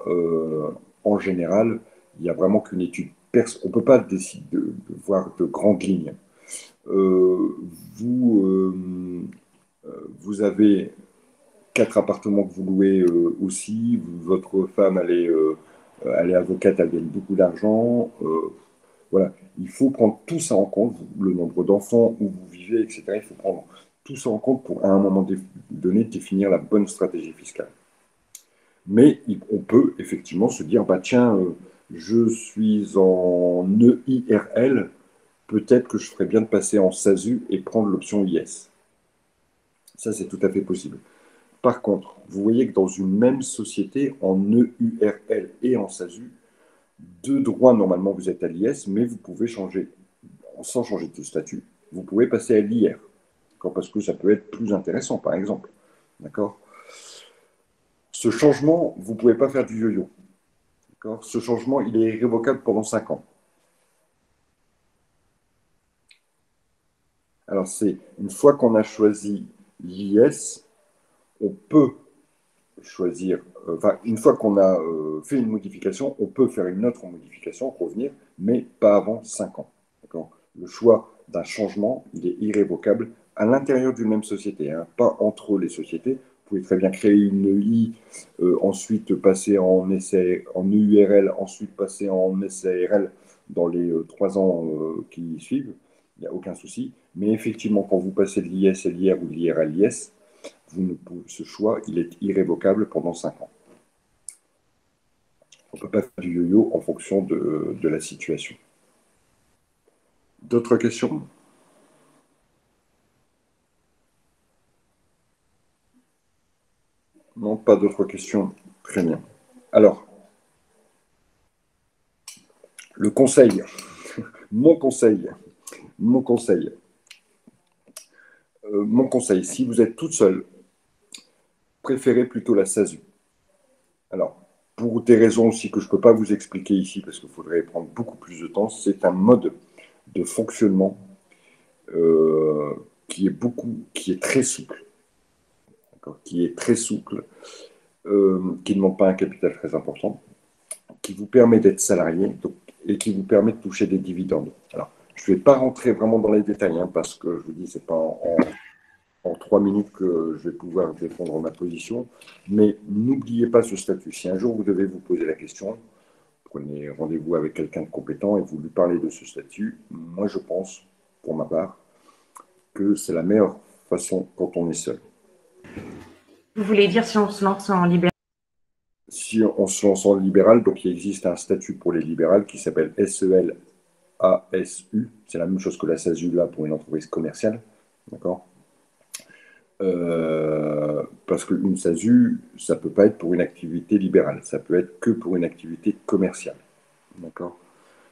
en général, il n'y a vraiment qu'une étude. On ne peut pas décider de voir de grandes lignes. Euh, vous, vous avez 4 appartements que vous louez aussi. Votre femme, elle est avocate, elle gagne beaucoup d'argent. Voilà, il faut prendre tout ça en compte, le nombre d'enfants, où vous vivez, etc. Il faut prendre tout ça en compte pour, à un moment donné, définir la bonne stratégie fiscale. Mais on peut effectivement se dire, bah tiens, je suis en EIRL, peut-être que je ferais bien de passer en SASU et prendre l'option IS. Ça, c'est tout à fait possible. Par contre, vous voyez que dans une même société, en EURL et en SASU, deux droits, normalement, vous êtes à l'IS, mais vous pouvez changer, sans changer de statut, vous pouvez passer à l'IR, parce que ça peut être plus intéressant, par exemple. D'accord. Ce changement, vous ne pouvez pas faire du yo-yo. Ce changement, il est irrévocable pendant 5 ans. Alors, c'est une fois qu'on a choisi l'IS, on peut choisir, enfin, une fois qu'on a fait une modification, on peut faire une autre modification, revenir, mais pas avant 5 ans. Le choix d'un changement, il est irrévocable à l'intérieur d'une même société, hein, pas entre les sociétés. Vous pouvez très bien créer une EI, ensuite passer en EURL, ensuite passer en SARL dans les 3 ans qui suivent. Il n'y a aucun souci. Mais effectivement, quand vous passez de l'IS à l'IR ou de l'IR à l'IS, ce choix, il est irrévocable pendant 5 ans. On ne peut pas faire du yo-yo en fonction de la situation. D'autres questions? Non, pas d'autres questions. Très bien. Alors, le conseil, mon conseil, mon conseil, si vous êtes toute seule, préférez plutôt la SASU. Alors, pour des raisons aussi que je ne peux pas vous expliquer ici, parce qu'il faudrait prendre beaucoup plus de temps, c'est un mode de fonctionnement qui est très souple, qui est très souple, qui ne demande pas un capital très important, qui vous permet d'être salarié et qui vous permet de toucher des dividendes. Alors, je ne vais pas rentrer vraiment dans les détails, hein, parce que je vous dis, ce n'est pas en 3 minutes que je vais pouvoir défendre ma position, mais n'oubliez pas ce statut. Si un jour vous devez vous poser la question, prenez rendez-vous avec quelqu'un de compétent et vous lui parlez de ce statut. Moi, je pense, pour ma part, que c'est la meilleure façon quand on est seul. Vous voulez dire si on se lance en libéral? Si on se lance en libéral, donc il existe un statut pour les libérales qui s'appelle SEL ASU. C'est la même chose que la SASU là pour une entreprise commerciale. D'accord. Parce qu'une SASU, ça ne peut pas être pour une activité libérale, ça peut être que pour une activité commerciale. D'accord.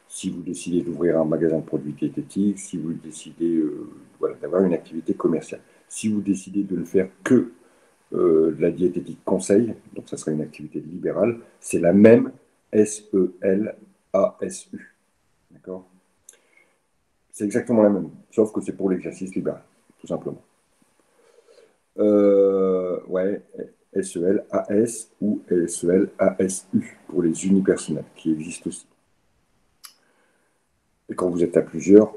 Si vous décidez d'ouvrir un magasin de produits diététiques, si vous décidez d'avoir une activité commerciale. Si vous décidez de ne faire que de la diététique conseil, donc ça serait une activité libérale, c'est la même SEL-ASU. D'accord. C'est exactement la même, sauf que c'est pour l'exercice libéral, tout simplement. Ouais, SEL-AS ou SEL-ASU pour les unipersonnels, qui existent aussi. Et quand vous êtes à plusieurs,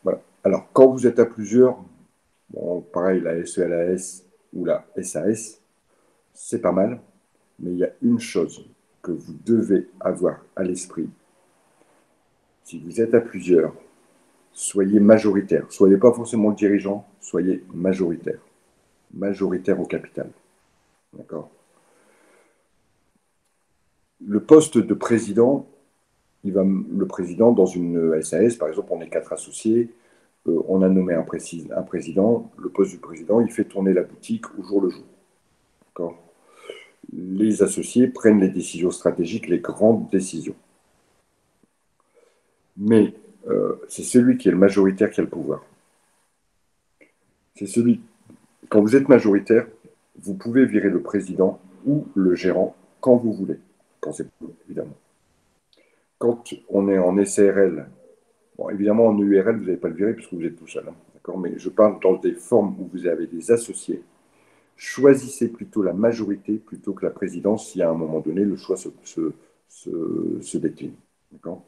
voilà. Alors, quand vous êtes à plusieurs, bon, pareil, la SELAS ou la SAS, c'est pas mal, mais il y a une chose que vous devez avoir à l'esprit. Si vous êtes à plusieurs, soyez majoritaire. Soyez pas forcément le dirigeant, soyez majoritaire. Majoritaire au capital. D'accord. Le poste de président, le président dans une SAS, par exemple, on est 4 associés, on a nommé un président, le poste du président, il fait tourner la boutique au jour le jour. D'accord. Les associés prennent les décisions stratégiques, les grandes décisions. Mais c'est celui qui est le majoritaire qui a le pouvoir. C'est celui. Quand vous êtes majoritaire, vous pouvez virer le président ou le gérant quand vous voulez, quand c'est possible, évidemment. Quand on est en SARL, Bon, évidemment, en URL, vous n'allez pas le virer puisque vous êtes tout seul. Hein, d'accord, mais je parle dans des formes où vous avez des associés. Choisissez plutôt la majorité plutôt que la présidence si à un moment donné, le choix se décline. D'accord.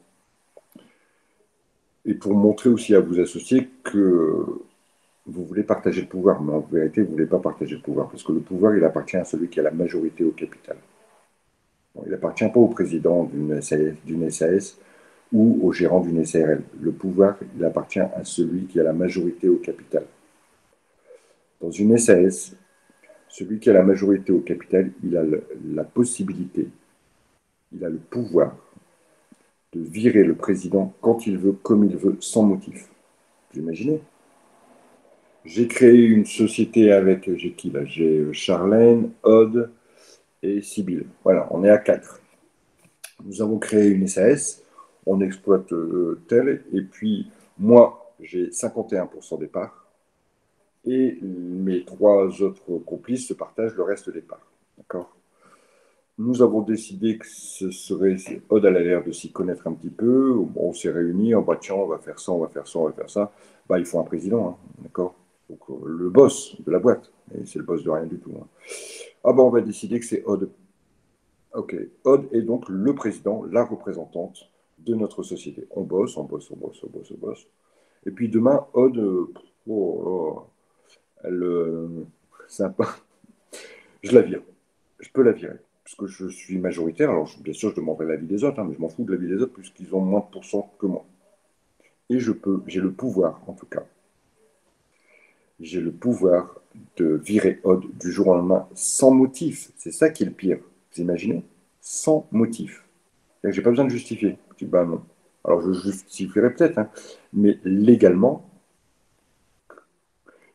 Et pour montrer aussi à vos associés que vous voulez partager le pouvoir, mais en vérité, vous ne voulez pas partager le pouvoir, parce que le pouvoir, il appartient à celui qui a la majorité au capital. Bon, il n'appartient pas au président d'une SAS ou au gérant d'une SARL. Le pouvoir, il appartient à celui qui a la majorité au capital. Dans une SAS, celui qui a la majorité au capital, il a la possibilité, il a le pouvoir de virer le président quand il veut, comme il veut, sans motif. Vous imaginez? J'ai créé une société avec, j'ai qui là? J'ai Charlène, Aude et Sybille. Voilà, on est à 4. Nous avons créé une SAS, on exploite tel, et puis moi, j'ai 51% des parts, et mes 3 autres complices se partagent le reste des parts. D'accord. Nous avons décidé que ce serait. Aude, elle a l'air de s'y connaître un petit peu. Bon, on s'est réunis, bah, tiens, on va faire ça, on va faire ça, on va faire ça. Bah, il faut un président, hein, d'accord. Donc, le boss de la boîte, et c'est le boss de rien du tout. Hein. Ah, bah, on va décider que c'est Aude. Ok, Aude est donc le président, la représentante de notre société. On bosse, on bosse, on bosse, on bosse, on bosse. Et puis demain, Aude, elle, sympa, je la vire. Je peux la virer. Parce que je suis majoritaire. Alors, bien sûr, je demanderai l'avis des autres, hein, mais je m'en fous de l'avis des autres puisqu'ils ont moins de pourcents que moi. Et j'ai le pouvoir, en tout cas. J'ai le pouvoir de virer Aude du jour au lendemain sans motif. C'est ça qui est le pire. Vous imaginez? Sans motif. Je n'ai pas besoin de justifier. Je dis, bah non. Alors, je justifierai peut-être, hein, mais légalement,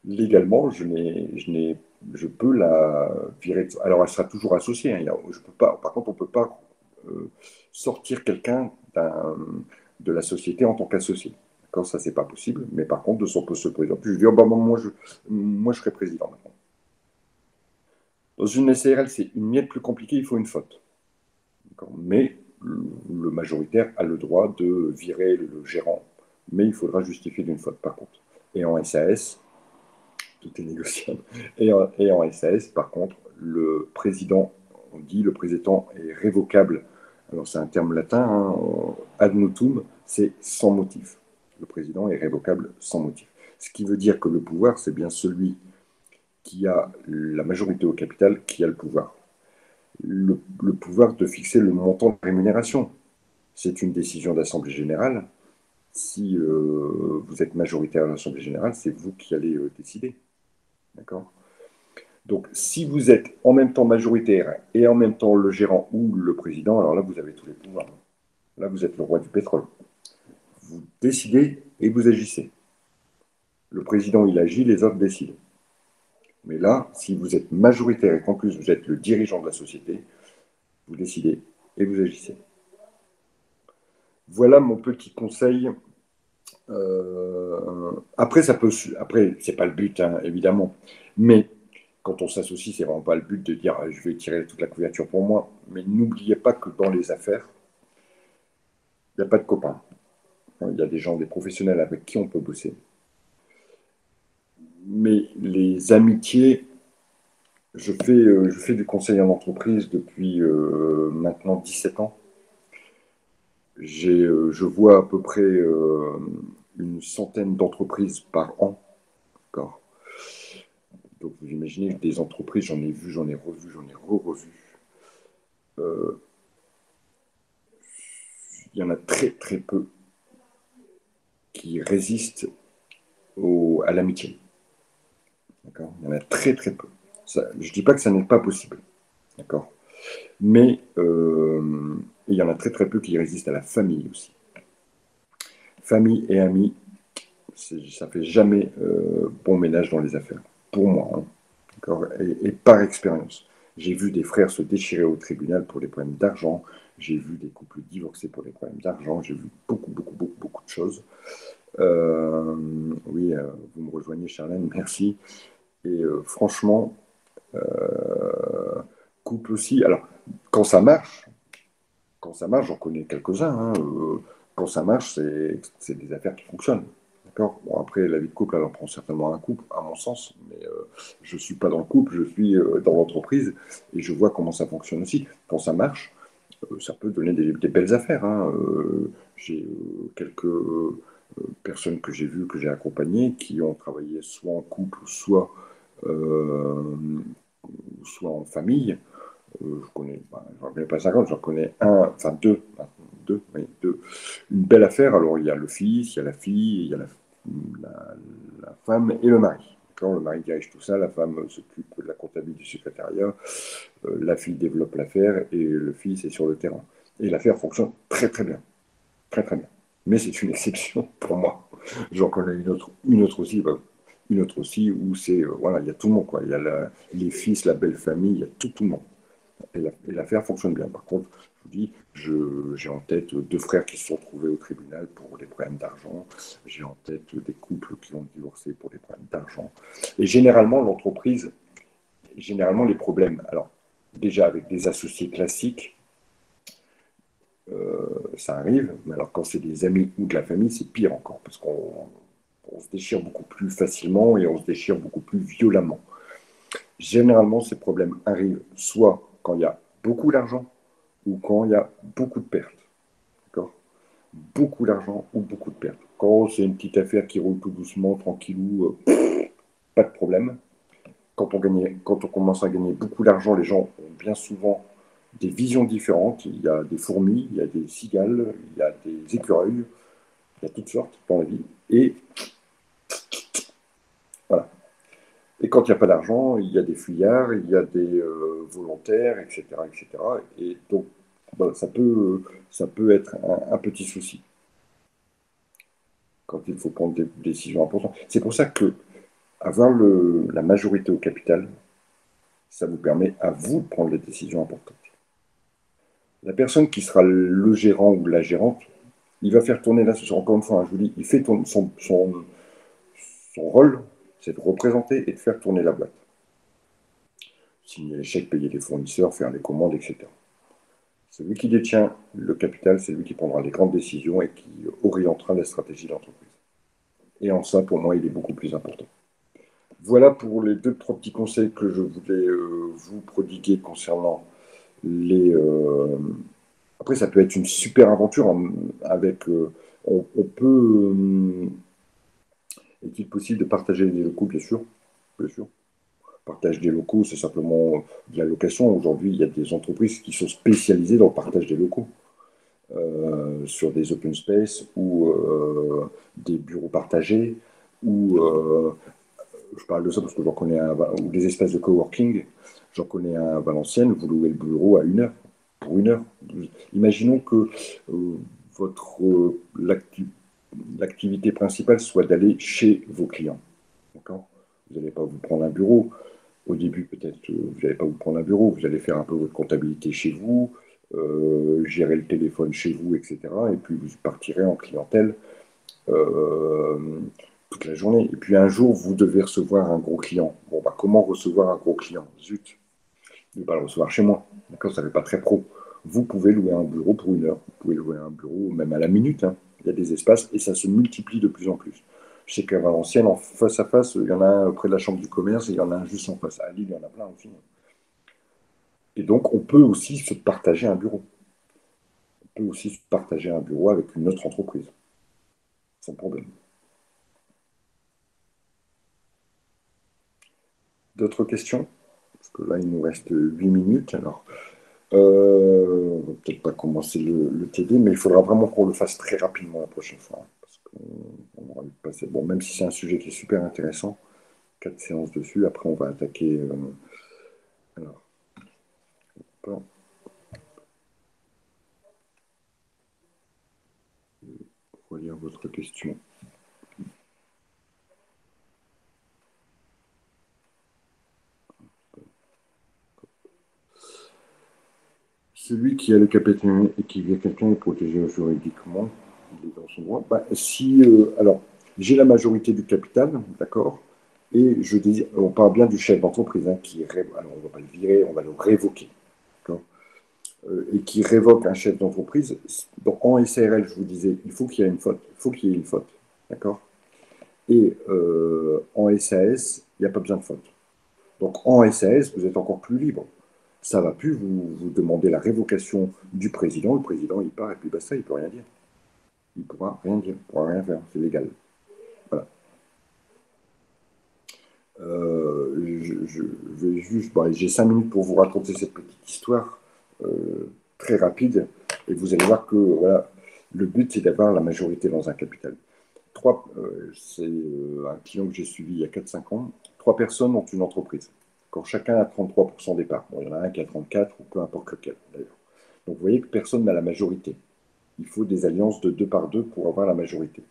je peux la virer. Alors, elle sera toujours associée. Hein, je peux pas, par contre, on ne peut pas sortir quelqu'un de la société en tant qu'associé. D'accord, ça, c'est pas possible. Mais par contre, de son poste de président, puis je dis, oh, bah, moi, je serai président maintenant. Dans une SARL, c'est une miette plus compliquée, il faut une faute. Mais le majoritaire a le droit de virer le gérant. Mais il faudra justifier d'une faute, par contre. Et en SAS, tout est négociable. Et en SAS, par contre, le président, on dit le président est révocable. Alors c'est un terme latin, hein, ad notum, c'est sans motif. Le président est révocable sans motif. Ce qui veut dire que le pouvoir, c'est bien celui qui a la majorité au capital qui a le pouvoir. Le pouvoir de fixer le montant de rémunération. C'est une décision d'Assemblée générale. Si vous êtes majoritaire à l'Assemblée générale, c'est vous qui allez décider. D'accord. Donc, si vous êtes en même temps majoritaire et en même temps le gérant ou le président, alors là, vous avez tous les pouvoirs. Là, vous êtes le roi du pétrole. Vous décidez et vous agissez. Le président, il agit, les autres décident. Mais là, si vous êtes majoritaire et qu'en plus vous êtes le dirigeant de la société, vous décidez et vous agissez. Voilà mon petit conseil. Après, c'est pas le but, hein, évidemment. Mais quand on s'associe, c'est vraiment pas le but de dire je vais tirer toute la couverture pour moi. Mais n'oubliez pas que dans les affaires, il n'y a pas de copains. Il y a des gens, des professionnels avec qui on peut bosser. Mais les amitiés, je fais du conseil en entreprise depuis maintenant 17 ans. Je vois à peu près une centaine d'entreprises par an. D'accord. Donc vous imaginez que des entreprises, j'en ai vu, j'en ai revu, j'en ai re-revu. Il y en a très très peu qui résistent à l'amitié. D'accord. Il y en a très très peu. Ça, je ne dis pas que ça n'est pas possible. D'accord. Mais il y en a très très peu qui résistent à la famille aussi. Famille et amis, ça ne fait jamais bon ménage dans les affaires. Pour moi, hein. D'accord. Et par expérience. J'ai vu des frères se déchirer au tribunal pour des problèmes d'argent. J'ai vu des couples divorcer pour des problèmes d'argent. J'ai vu beaucoup de choses. Oui, vous me rejoignez, Charlène, merci. Et franchement, couple aussi. Alors, quand ça marche, j'en connais quelques-uns. Hein, quand ça marche, c'est des affaires qui fonctionnent. D'accord. Bon, après, la vie de couple, elle en prend certainement un couple, à mon sens, mais je ne suis pas dans le couple, je suis dans l'entreprise et je vois comment ça fonctionne aussi. Quand ça marche, ça peut donner des belles affaires, hein. J'ai quelques personnes que j'ai vues, que j'ai accompagnées, qui ont travaillé soit en couple, euh, soit en famille. Je connais, enfin, j'en connais pas 50, j'en connais un, enfin deux, oui, deux. Une belle affaire. Alors, il y a le fils, il y a la fille, il y a la femme et le mari. D'accord. Le mari dirige tout ça, la femme s'occupe de la comptabilité du secrétariat, la fille développe l'affaire et le fils est sur le terrain. Et l'affaire fonctionne très très bien, très très bien. Mais c'est une exception pour moi. J'en connais une autre aussi, une autre aussi où c'est, voilà, il y a tout le monde, quoi. Il y a les fils, la belle famille, il y a tout le monde. Et l'affaire fonctionne bien. Par contre, je vous dis, j'ai en tête deux frères qui se sont retrouvés au tribunal pour des problèmes d'argent. J'ai en tête des couples qui ont divorcé pour des problèmes d'argent. Et généralement, l'entreprise, généralement, les problèmes, alors, déjà avec des associés classiques, ça arrive, mais alors quand c'est des amis ou de la famille, c'est pire encore, parce qu'on se déchire beaucoup plus facilement et on se déchire beaucoup plus violemment. Généralement, ces problèmes arrivent soit quand il y a beaucoup d'argent ou quand il y a beaucoup de pertes. D'accord. Beaucoup d'argent ou beaucoup de pertes. Quand c'est une petite affaire qui roule tout doucement, tranquillou, pas de problème. Quand on commence à gagner beaucoup d'argent, les gens ont bien souvent des visions différentes. Il y a des fourmis, il y a des cigales, il y a des écureuils, il y a toutes sortes dans la vie. Et voilà. Et quand il n'y a pas d'argent, il y a des fuyards, il y a des volontaires, etc., etc. Et donc, voilà, ça peut être un petit souci quand il faut prendre des décisions importantes. C'est pour ça que avoir la majorité au capital, ça vous permet à vous de prendre les décisions importantes. La personne qui sera le gérant ou la gérante, il va faire tourner l'association. Encore une fois, hein, je vous dis, il fait son rôle, c'est de représenter et de faire tourner la boîte. Signer les chèques, payer les fournisseurs, faire les commandes, etc. Celui qui détient le capital, c'est lui qui prendra les grandes décisions et qui orientera la stratégie de l'entreprise. Et en ça, pour moi, il est beaucoup plus important. Voilà pour les deux, trois petits conseils que je voulais vous prodiguer concernant les... Après, ça peut être une super aventure avec... on peut... Est-il possible de partager des locaux, bien sûr. Bien sûr. Partage des locaux, c'est simplement de la location. Aujourd'hui, il y a des entreprises qui sont spécialisées dans le partage des locaux. Sur des open space ou des bureaux partagés ou je parle de ça parce que j'en connais ou des espaces de coworking. J'en connais un à Valenciennes, vous louez le bureau à 1 heure, pour 1 heure. Imaginons que votre l'activité principale soit d'aller chez vos clients. D'accord. Vous n'allez pas vous prendre un bureau. Au début, peut-être, vous n'allez pas vous prendre un bureau. Vous allez faire un peu votre comptabilité chez vous, gérer le téléphone chez vous, etc. Et puis, vous partirez en clientèle toute la journée. Et puis, un jour, vous devez recevoir un gros client. Bon, bah, comment recevoir un gros client? Zut, je ne vais pas le recevoir chez moi. D'accord, ça ne fait pas très pro. Vous pouvez louer un bureau pour 1 heure. Vous pouvez louer un bureau même à la minute, hein. Il y a des espaces et ça se multiplie de plus en plus. Je sais qu'à Valenciennes, en face à face, il y en a un près de la Chambre du commerce et il y en a un juste en face. À Lille, il y en a plein aussi. Et donc, on peut aussi se partager un bureau. On peut aussi se partager un bureau avec une autre entreprise. Sans problème. D'autres questions? Parce que là, il nous reste 8 minutes. Alors, on va peut-être pas commencer le TD, mais il faudra vraiment qu'on le fasse très rapidement la prochaine fois. Parce qu'on aura passé. Bon, même si c'est un sujet qui est super intéressant, 4 séances dessus. Après, on va attaquer. Alors, bon. Relire votre question. Celui qui a le capital et qui vient quelqu'un est protégé juridiquement, il est dans son droit. Bah, si, alors, j'ai la majorité du capital, d'accord, et je dis, on parle bien du chef d'entreprise, hein, alors on ne va pas le virer, on va le révoquer. et qui révoque un chef d'entreprise, en SARL, je vous disais, il faut qu'il y ait une faute. Il faut qu'il y ait une faute. D'accord? Et en SAS, il n'y a pas besoin de faute. Donc en SAS, vous êtes encore plus libre. Ça ne va plus vous demander la révocation du président. Le président, il part et puis basta, il ne peut rien dire. Il ne pourra rien dire, il ne pourra rien faire. C'est légal. Voilà. Je vais juste. Bon, j'ai 5 minutes pour vous raconter cette petite histoire très rapide. Et vous allez voir que voilà, le but, c'est d'avoir la majorité dans un capital. C'est un client que j'ai suivi il y a 4-5 ans. 3 personnes ont une entreprise. Quand chacun a 33% des parts. Bon, il y en a un qui a 34, ou peu importe lequel, d'ailleurs. Donc vous voyez que personne n'a la majorité. Il faut des alliances de 2 par 2 pour avoir la majorité.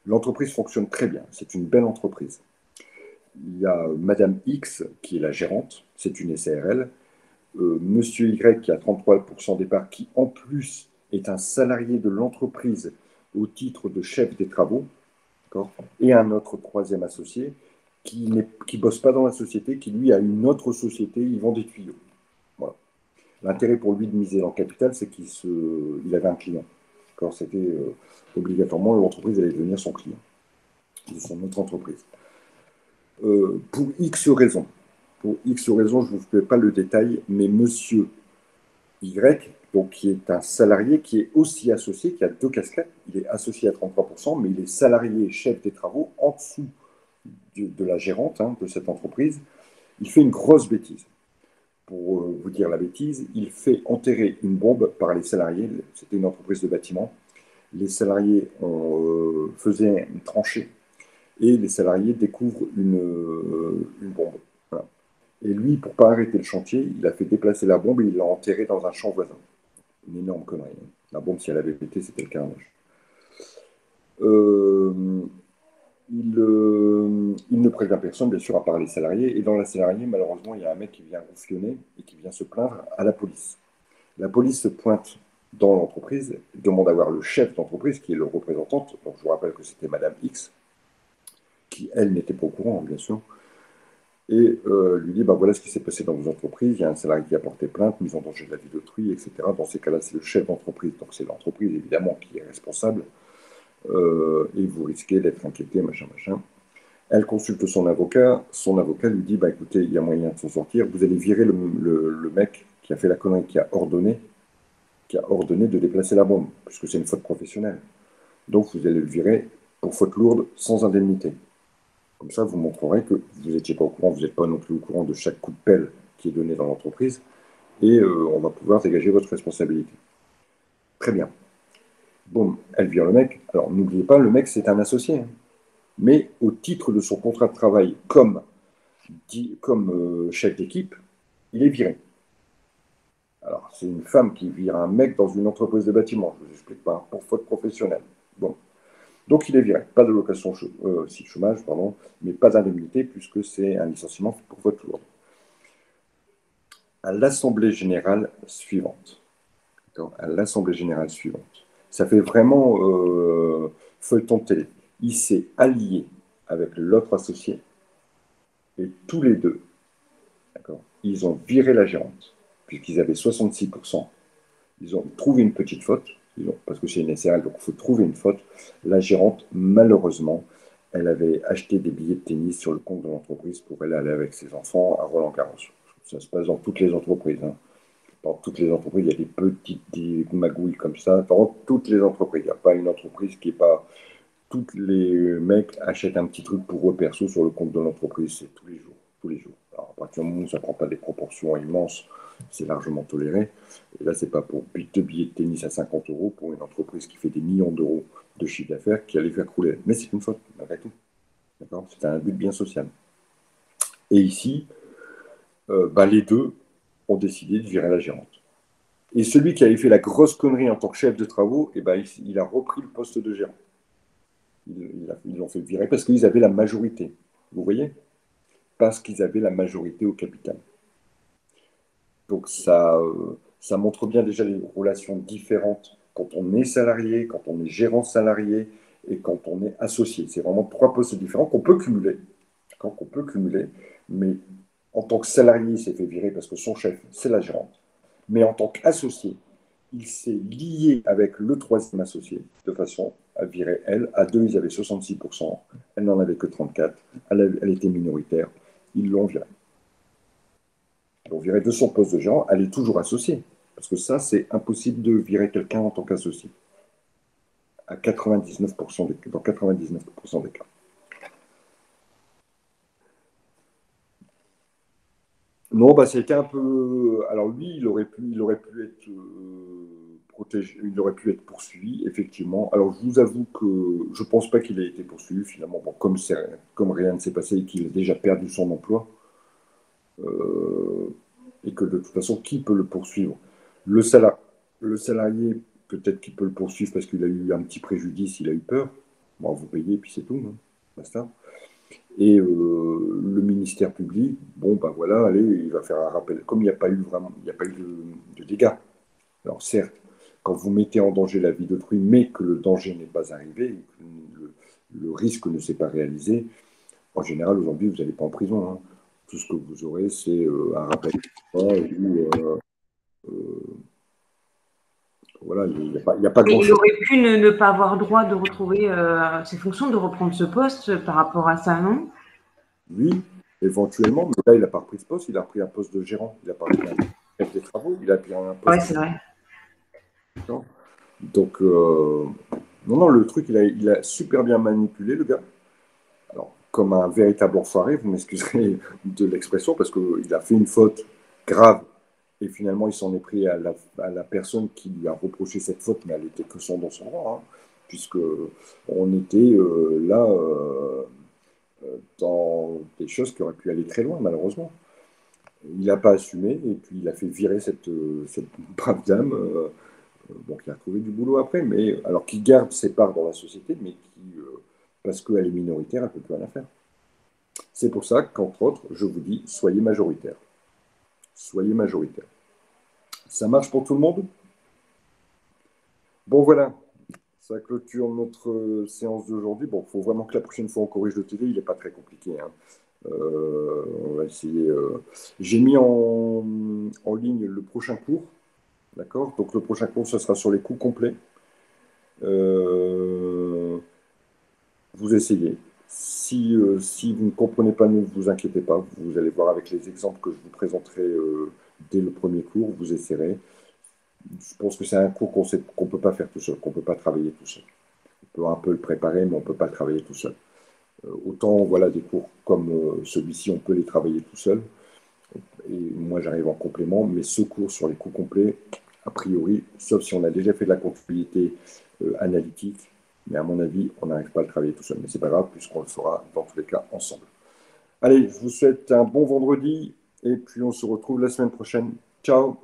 L'entreprise fonctionne très bien. C'est une belle entreprise. Il y a Madame X, qui est la gérante. C'est une SARL. Monsieur Y, qui a 33% des parts, qui en plus est un salarié de l'entreprise au titre de chef des travaux. Et un autre troisième associé qui ne bosse pas dans la société, qui lui a une autre société, il vend des tuyaux. Voilà. L'intérêt pour lui de miser dans le capital, c'est il avait un client. C'était obligatoirement, l'entreprise allait devenir son client, de son autre entreprise. Pour X raisons, je ne vous fais pas le détail, mais monsieur Y, donc qui est un salarié qui est aussi associé, qui a 2 casquettes, il est associé à 33%, mais il est salarié chef des travaux en dessous de la gérante de cette entreprise. Il fait une grosse bêtise. Pour vous dire la bêtise, il fait enterrer une bombe par les salariés. C'était une entreprise de bâtiment. Les salariés faisaient une tranchée et les salariés découvrent une bombe. Voilà. Et lui, pour ne pas arrêter le chantier, il a fait déplacer la bombe et il l'a enterrée dans un champ voisin. Une énorme connerie. La bombe, si elle avait pété, c'était le carnage. Il ne prévient personne, bien sûr, à part les salariés. Et dans la salariée, malheureusement, il y a un mec qui vient ronfionner et qui vient se plaindre à la police. La police se pointe dans l'entreprise, demande à voir le chef d'entreprise, qui est le représentant. Donc, je vous rappelle que c'était Madame X, qui, elle, n'était pas au courant, bien sûr. Et lui dit, voilà ce qui s'est passé dans vos entreprises, il y a un salarié qui a porté plainte, mise en danger de la vie d'autrui, etc. Dans ces cas-là, c'est le chef d'entreprise, donc c'est l'entreprise, évidemment, qui est responsable. Et vous risquez d'être inquiété, machin. Elle consulte son avocat lui dit, écoutez, il y a moyen de s'en sortir, vous allez virer le mec qui a fait la connerie, qui a ordonné de déplacer la bombe, puisque c'est une faute professionnelle. Donc vous allez le virer pour faute lourde, sans indemnité. Comme ça, vous montrerez que vous n'étiez pas au courant, vous n'êtes pas non plus au courant de chaque coup de pelle qui est donné dans l'entreprise, et on va pouvoir dégager votre responsabilité. Très bien. Bon, elle vire le mec. Alors, n'oubliez pas, le mec, c'est un associé. Mais au titre de son contrat de travail comme chef d'équipe, il est viré. Alors, c'est une femme qui vire un mec dans une entreprise de bâtiment. Je ne vous explique pas, pour faute professionnelle. Bon. Donc, il est viré. Pas de location chômage, mais pas d'indemnité puisque c'est un licenciement pour faute lourde. À l'Assemblée générale suivante, ça fait vraiment feuilleton de télé. Il s'est allié avec l'autre associé et tous les deux, ils ont viré la gérante, puisqu'ils avaient 66%. Ils ont trouvé une petite faute, parce que c'est une SRL, donc il faut trouver une faute. La gérante, malheureusement, elle avait acheté des billets de tennis sur le compte de l'entreprise pour aller avec ses enfants à Roland-Garros. Ça se passe dans toutes les entreprises. Dans toutes les entreprises, il y a des magouilles comme ça. Dans toutes les entreprises, il n'y a pas une entreprise qui n'est pas... Tous les mecs achètent un petit truc pour eux perso sur le compte de l'entreprise, c'est tous les jours. Alors, à partir du moment où ça ne prend pas des proportions immenses, c'est largement toléré. Et là, ce n'est pas pour 2 billets de tennis à 50 € pour une entreprise qui fait des millions d'euros de chiffre d'affaires qui allait faire couler. Mais c'est une faute, malgré tout. D'accord ? C'est un but bien social. Et ici, les deux ont décidé de virer la gérante. Et celui qui avait fait la grosse connerie en tant que chef de travaux, il a repris le poste de gérant. Ils l'ont fait virer parce qu'ils avaient la majorité. Vous voyez ? Parce qu'ils avaient la majorité au capital. Donc ça montre bien déjà les relations différentes quand on est salarié, quand on est gérant salarié et quand on est associé. C'est vraiment 3 postes différents qu'on peut cumuler. Mais en tant que salarié, il s'est fait virer parce que son chef, c'est la gérante. Mais en tant qu'associé, il s'est lié avec le troisième associé de façon à virer elle. À deux, ils avaient 66%. Elle n'en avait que 34%. Elle était minoritaire. Ils l'ont virée. Ils l'ont virée de son poste de gérant. Elle est toujours associée. Parce que ça, c'est impossible de virer quelqu'un en tant qu'associé. À 99% dans 99% des cas. Non, bah, c'était un peu. Alors lui, il aurait pu être protégé, il aurait pu être poursuivi, effectivement. Alors je vous avoue que je pense pas qu'il ait été poursuivi finalement. Bon, comme rien ne s'est passé et qu'il a déjà perdu son emploi, et que de toute façon, qui peut le poursuivre? Le salarié, le salarié, peut-être qu'il peut le poursuivre parce qu'il a eu un petit préjudice, il a eu peur. Bon, vous payez, puis c'est tout, hein. Basta. Et le ministère public, bon, ben voilà, allez, il va faire un rappel. Comme il n'y a pas eu vraiment, il n'y a pas eu de dégâts. Alors certes, quand vous mettez en danger la vie d'autrui, mais que le danger n'est pas arrivé, que le risque ne s'est pas réalisé, en général, aujourd'hui, vous n'allez pas en prison, hein. Tout ce que vous aurez, c'est un rappel. Voilà, il n'y a pas Mais il grand-chose. aurait pu ne pas avoir droit de retrouver ses fonctions, de reprendre ce poste par rapport à ça, non? Oui, éventuellement, mais là, il n'a pas repris ce poste, il a pris un poste de gérant, il n'a pas pris un chef des travaux, il a pris un Ouais, poste. c'est vrai. Donc, non, non, le truc, il a super bien manipulé, le gars. Alors, comme un véritable enfoiré, vous m'excuserez de l'expression, parce qu'il a fait une faute grave, et finalement, il s'en est pris à la personne qui lui a reproché cette faute, mais elle était que dans son droit, hein, puisque on était là dans des choses qui auraient pu aller très loin, malheureusement. Il n'a pas assumé, et puis il a fait virer cette brave dame. Bon, qui a trouvé du boulot après, mais alors qui garde ses parts dans la société, mais qui, parce qu'elle est minoritaire, elle ne peut plus rien faire. C'est pour ça qu'entre autres, je vous dis, soyez majoritaire. Soyez majoritaire. Ça marche pour tout le monde? Bon, voilà. Ça clôture notre séance d'aujourd'hui. Bon, il faut vraiment que la prochaine fois on corrige le TV, il n'est pas très compliqué, hein. On va essayer. J'ai mis en ligne le prochain cours. D'accord? Donc le prochain cours, ce sera sur les coûts complets. Vous essayez. Si vous ne comprenez pas, ne vous inquiétez pas. Vous allez voir avec les exemples que je vous présenterai dès le premier cours. Vous essayerez. Je pense que c'est un cours qu'on ne peut pas faire tout seul, qu'on ne peut pas travailler tout seul. On peut un peu le préparer, mais on ne peut pas le travailler tout seul. Autant, voilà, des cours comme celui-ci, on peut les travailler tout seul. Et moi, j'arrive en complément. Mais ce cours sur les coûts complets, a priori, sauf si on a déjà fait de la comptabilité analytique, mais à mon avis, on n'arrive pas à le travailler tout seul. Mais c'est pas grave, puisqu'on le fera dans tous les cas ensemble. Allez, je vous souhaite un bon vendredi et puis on se retrouve la semaine prochaine. Ciao!